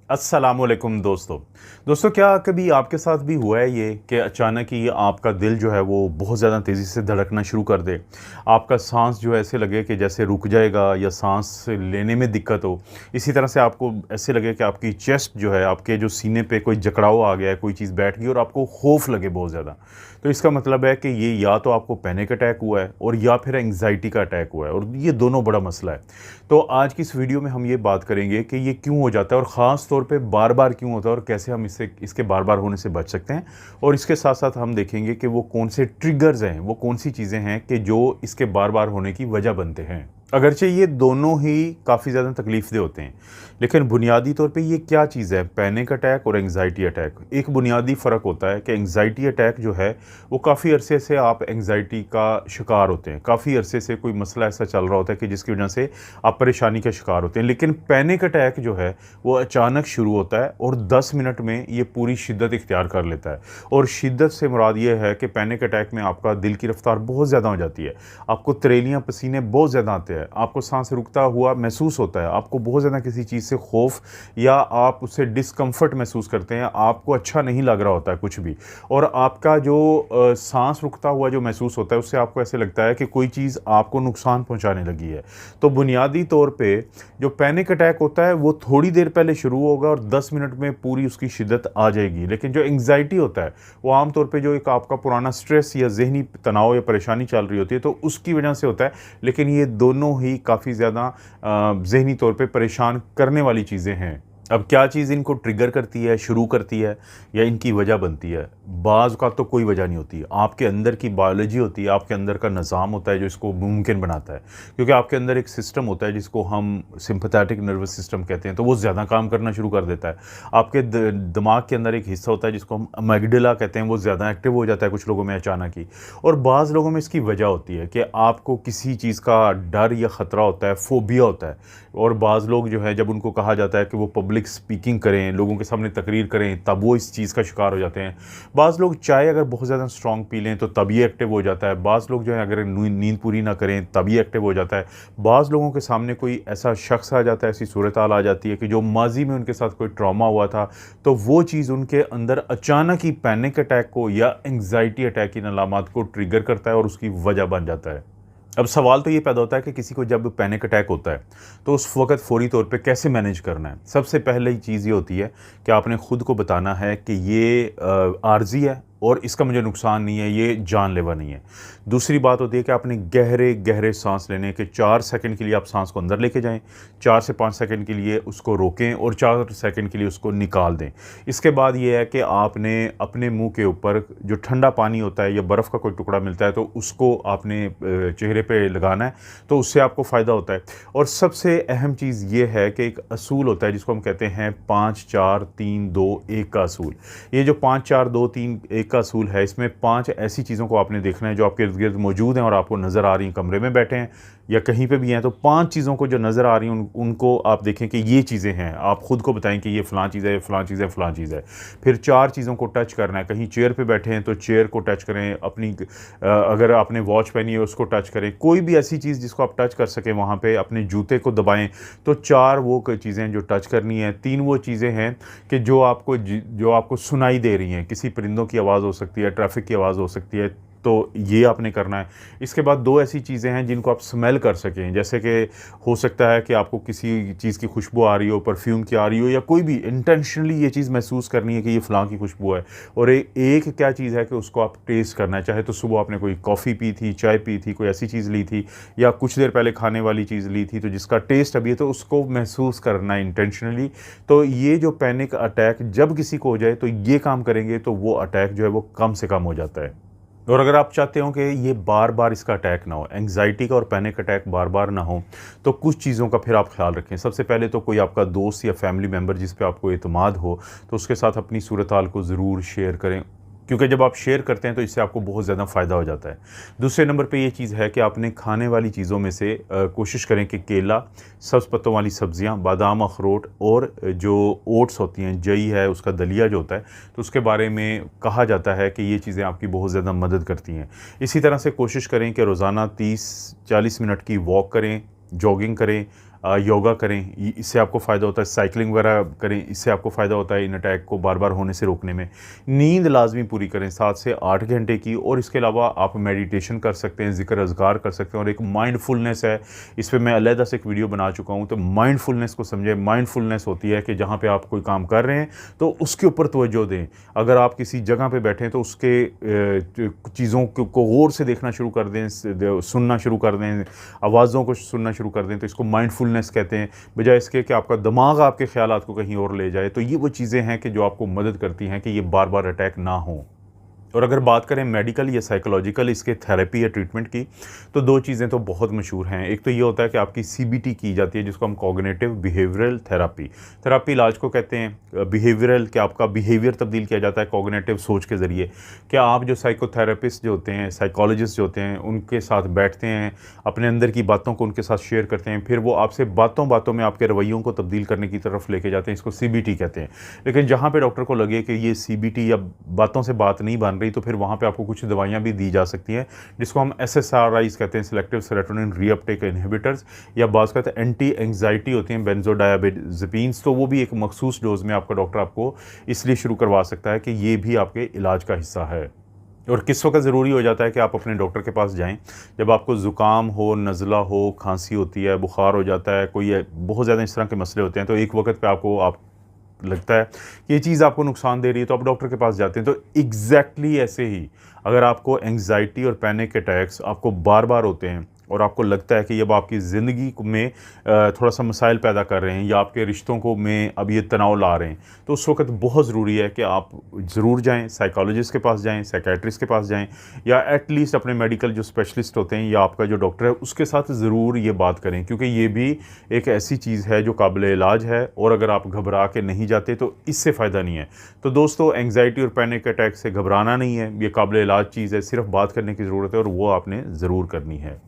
अस्सलामुअलैकुम दोस्तों क्या कभी आपके साथ भी हुआ है ये कि अचानक ही आपका दिल जो है वो बहुत ज़्यादा तेज़ी से धड़कना शुरू कर दे। आपका सांस जो है ऐसे लगे कि जैसे रुक जाएगा या सांस लेने में दिक्कत हो। इसी तरह से आपको ऐसे लगे कि आपकी चेस्ट जो है, आपके जो सीने पे कोई जकड़ाव आ गया है, कोई चीज़ बैठ गई और आपको खौफ लगे बहुत ज़्यादा। तो इसका मतलब है कि ये या तो आपको पैनिक अटैक हुआ है और या फिर एंग्जाइटी का अटैक हुआ है, और ये दोनों बड़ा मसला है। तो आज की इस वीडियो में हम ये बात करेंगे कि ये क्यों हो जाता है और ख़ास तौर पे बार-बार क्यों होता है और कैसे हम इसके बार-बार होने से बच सकते हैं। और इसके साथ-साथ हम देखेंगे कि वो कौन से ट्रिगर्स हैं, वो कौन सी चीज़ें हैं कि जो इसके बार-बार होने की वजह बनते हैं। अगरचे ये दोनों ही काफ़ी ज़्यादा तकलीफ़देह होते हैं, लेकिन बुनियादी तौर पे ये क्या चीज़ है, पैनिक अटैक और एंग्जायटी अटैक। एक बुनियादी फ़र्क होता है कि एंग्जायटी अटैक जो है वो काफ़ी अरसे से आप एंग्जायटी का शिकार होते हैं, काफ़ी अरसे से कोई मसला ऐसा चल रहा होता है कि जिसकी वजह से आप परेशानी का शिकार होते हैं। लेकिन पैनिक अटैक जो है वो अचानक शुरू होता है और 10 मिनट में ये पूरी शिद्दत इख्तियार कर लेता है। और शिद्दत से मुराद ये है कि पैनिक अटैक में आपका दिल की रफ्तार बहुत ज़्यादा हो जाती है, आपको तरेलियाँ पसीने बहुत ज़्यादा आते हैं, आपको सांस रुकता हुआ महसूस होता है, आपको बहुत ज़्यादा किसी चीज़ से खौफ या आप उससे डिस्कम्फर्ट महसूस करते हैं, आपको अच्छा नहीं लग रहा होता है कुछ भी। और आपका जो सांस रुकता हुआ जो महसूस होता है उससे आपको ऐसे लगता है कि कोई चीज़ आपको नुकसान पहुंचाने लगी है। तो बुनियादी तौर पे जो पैनिक अटैक होता है वो थोड़ी देर पहले शुरू होगा और 10 मिनट में पूरी उसकी शिद्दत आ जाएगी। लेकिन जो एंग्जाइटी होता है वो आमतौर पे जो एक आपका पुराना स्ट्रेस या ज़हनी तनाव या परेशानी चल रही होती है तो उसकी वजह से होता है। लेकिन ये दोनों ही काफ़ी ज़्यादा ज़हनी तौर पे परेशान करने वाली चीज़ें हैं। अब क्या चीज़ इनको ट्रिगर करती है, शुरू करती है या इनकी वजह बनती है? बाज़ का तो कोई वजह नहीं होती। आपके अंदर की बायोलॉजी होती है, आपके अंदर का निज़ाम होता है जो इसको मुमकिन बनाता है। क्योंकि आपके अंदर एक सिस्टम होता है जिसको हम सिम्पैथेटिक नर्वस सिस्टम कहते हैं, तो वो ज़्यादा काम करना शुरू कर देता है। आपके दिमाग के अंदर एक हिस्सा होता है जिसको हम अमिगडाला कहते हैं, वो ज़्यादा एक्टिव हो जाता है कुछ लोगों में अचानक ही। और बाज़ लोगों में इसकी वजह होती है कि आपको किसी चीज़ का डर या ख़तरा होता है, फ़ोबिया होता है। और बाज़ लोग जो है जब उनको कहा जाता है कि वो पब्लिक स्पीकिंग करें, लोगों के सामने तकरीर करें, तब वो इस चीज़ का शिकार हो जाते हैं। बाज़ लोग चाय अगर बहुत ज़्यादा स्ट्रॉन्ग पी लें तो तब ये एक्टिव हो जाता है। बाज़ लोग जो है अगर नींद पूरी ना करें तब ये एक्टिव हो जाता है। बाज़ लोगों के सामने कोई ऐसा शख्स आ जाता है, ऐसी सूरत हाल आ जाती है कि जो माज़ी में उनके साथ कोई ट्रॉमा हुआ था, तो वो चीज़ उनके अंदर अचानक ही पैनिक अटैक को या एंग्जायटी अटैक की अलामात को ट्रिगर करता है और उसकी वजह बन जाता है। अब सवाल तो ये पैदा होता है कि किसी को जब पैनिक अटैक होता है तो उस वक़्त फ़ौरी तौर पे कैसे मैनेज करना है। सबसे पहले चीज़ ये होती है कि आपने ख़ुद को बताना है कि ये आर्ज़ी है और इसका मुझे नुकसान नहीं है, ये जानलेवा नहीं है। दूसरी बात होती है कि आपने गहरे गहरे सांस लेने के 4 सेकंड के लिए आप सांस को अंदर लेके जाएं, 4 से 5 सेकंड के लिए उसको रोकें और 4 सेकंड के लिए उसको निकाल दें। इसके बाद ये है कि आपने अपने मुंह के ऊपर जो ठंडा पानी होता है या बर्फ़ का कोई टुकड़ा मिलता है तो उसको आपने चेहरे पे लगाना है, तो उससे आपको फ़ायदा होता है। और सबसे अहम चीज़ ये है कि एक असूल होता है जिसको हम कहते हैं 5-4-3-2-1 का असूल। ये जो 5-4-2-3-1 का असूल है, इसमें 5 ऐसी चीज़ों को आपने देखना है जो आपके इर्द-गिर्द मौजूद हैं और आपको नज़र आ रही हैं, कमरे में बैठे हैं या कहीं पे भी हैं, तो 5 चीज़ों को जो नज़र आ रही हैं उनको आप देखें कि ये चीज़ें हैं। आप खुद को बताएं कि ये फ़लाँ चीज़ है, फ़लाँ चीज़ है, फ़लाँ चीज़ है। फिर 4 चीज़ों को टच करना है। कहीं चेयर पे बैठे हैं तो चेयर को टच करें, अपनी अगर आपने वॉच पहनी है उसको टच करें। कोई भी ऐसी चीज़ जिसको आप टच कर सकें वहाँ पे अपने जूते को दबाएँ। तो 4 वो चीज़ें जो टच करनी है। 3 वो चीज़ें हैं कि जो आपको सुनाई दे रही हैं। किसी परिंदों की आवाज़ हो सकती है, ट्रैफ़िक की आवाज़ हो सकती है, तो ये आपने करना है। इसके बाद 2 ऐसी चीज़ें हैं जिनको आप स्मेल कर सकें, जैसे कि हो सकता है कि आपको किसी चीज़ की खुशबू आ रही हो, परफ्यूम की आ रही हो, या कोई भी इंटेंशनली ये चीज़ महसूस करनी है कि ये फ़लाँ की खुशबू है। और एक क्या चीज़ है कि उसको आप टेस्ट करना है, चाहे तो सुबह आपने कोई कॉफ़ी पी थी, चाय पी थी, कोई ऐसी चीज़ ली थी या कुछ देर पहले खाने वाली चीज़ ली थी, तो जिसका टेस्ट अभी है तो उसको महसूस करना है इंटेंशनली। तो ये जो पैनिक अटैक जब किसी को हो जाए तो ये काम करेंगे तो वो अटैक जो है वो कम से कम हो जाता है। और अगर आप चाहते हो कि ये बार-बार इसका अटैक ना हो, एंग्जायटी का और पैनिक अटैक बार-बार ना हो, तो कुछ चीज़ों का फिर आप ख़्याल रखें। सबसे पहले तो कोई आपका दोस्त या फैमिली मेंबर जिस पे आपको एतमाद हो, तो उसके साथ अपनी सूरत हाल को ज़रूर शेयर करें, क्योंकि जब आप शेयर करते हैं तो इससे आपको बहुत ज़्यादा फ़ायदा हो जाता है। दूसरे नंबर पे ये चीज़ है कि आपने खाने वाली चीज़ों में से कोशिश करें कि केला, सब्ज़ पत्तों वाली सब्ज़ियाँ, बादाम, अखरोट और जो ओट्स होती हैं, जई है, उसका दलिया जो होता है, तो उसके बारे में कहा जाता है कि ये चीज़ें आपकी बहुत ज़्यादा मदद करती हैं। इसी तरह से कोशिश करें कि रोज़ाना 30-40 मिनट की वॉक करें, जॉगिंग करें, योगा करें, इससे आपको फ़ायदा होता है, साइकिलिंग वगैरह करें, इससे आपको फ़ायदा होता है इन अटैक को बार बार होने से रोकने में। नींद लाजमी पूरी करें 7 से 8 घंटे की, और इसके अलावा आप मेडिटेशन कर सकते हैं, ज़िक्र अज़कार कर सकते हैं, और एक माइंडफुलनेस है, इस पर मैं अलहदा से एक वीडियो बना चुका हूँ। तो माइंडफुलनेस को समझें। माइंडफुलनेस होती है कि जहाँ पे आप कोई काम कर रहे हैं तो उसके ऊपर तवज्जो दें। अगर आप किसी जगह पे बैठे हैं तो उसके चीज़ों को गौर से देखना शुरू कर दें, सुनना शुरू कर दें, आवाज़ों को सुनना शुरू कर दें। तो इसको माइंडफुलनेस कहते हैं, बजाय इसके कि आपका दिमाग आपके ख्यालात को कहीं और ले जाए। तो ये वो चीज़ें हैं कि जो आपको मदद करती हैं कि ये बार बार अटैक ना हो। और अगर बात करें मेडिकल या साइकोलॉजिकल इसके थेरेपी या ट्रीटमेंट की, तो 2 चीज़ें तो बहुत मशहूर हैं। एक तो ये होता है कि आपकी सीबीटी की जाती है, जिसको हम कॉग्निटिव बिहेवियरल थेरेपी इलाज को कहते हैं। बिहेवियरल कि आपका बिहेवियर तब्दील किया जाता है कॉग्निटिव सोच के ज़रिए। क्या आप जो साइकोथेरेपिस्ट जो होते हैं, साइकोलॉजिस्ट जो होते हैं, उनके साथ बैठते हैं, अपने अंदर की बातों को उनके साथ शेयर करते हैं, फिर वो आपसे बातों बातों में आपके रवैयों को तब्दील करने की तरफ लेके जाते हैं। इसको सीबीटी कहते हैं। लेकिन जहाँ पे डॉक्टर को लगे कि ये सीबीटी या बातों से बात नहीं बन रही, तो फिर वहाँ पे आपको कुछ दवाइयाँ भी दी जा सकती हैं, जिसको हम SSRIs कहते हैं, सिलेक्टिव सेरोटोनिन रीअपटेक इनहिबिटर्स, या बात करते हैं एंटी एंग्जाइटी होती हैं, बेंजोडायज़ेपिन्स। तो वो भी एक मखसूस डोज में आपका डॉक्टर आपको इसलिए शुरू करवा सकता है कि ये भी आपके इलाज का हिस्सा है। और किस वक्त ज़रूरी हो जाता है कि आप अपने डॉक्टर के पास जाएं, जब आपको ज़ुकाम हो, नज़ला हो, खांसी होती है, बुखार हो जाता है, कोई बहुत ज़्यादा इस तरह के मसले होते हैं, तो एक वक्त पे आप लगता है कि ये चीज़ आपको नुकसान दे रही है, तो आप डॉक्टर के पास जाते हैं। तो एग्जैक्टली ऐसे ही अगर आपको एंग्जाइटी और पैनिक अटैक्स आपको बार बार होते हैं, और आपको लगता है कि अब आपकी ज़िंदगी में थोड़ा सा मसाइल पैदा कर रहे हैं, या आपके रिश्तों को में अब ये तनाव ला रहे हैं, तो उस वक्त बहुत ज़रूरी है कि आप ज़रूर जाएं, साइकोलॉजिस्ट के पास जाएं, साइकेट्रिस्ट के पास जाएं, या एटलीस्ट अपने मेडिकल जो स्पेशलिस्ट होते हैं या आपका जो डॉक्टर है उसके साथ ज़रूर ये बात करें, क्योंकि ये भी एक ऐसी चीज़ है जो काबिल इलाज है। और अगर आप घबरा के नहीं जाते तो इससे फ़ायदा नहीं है। तो दोस्तों, एंग्जाइटी और पैनिक अटैक से घबराना नहीं है, ये काबिल इलाज चीज़ है, सिर्फ बात करने की ज़रूरत है, और वो आपने ज़रूर करनी है।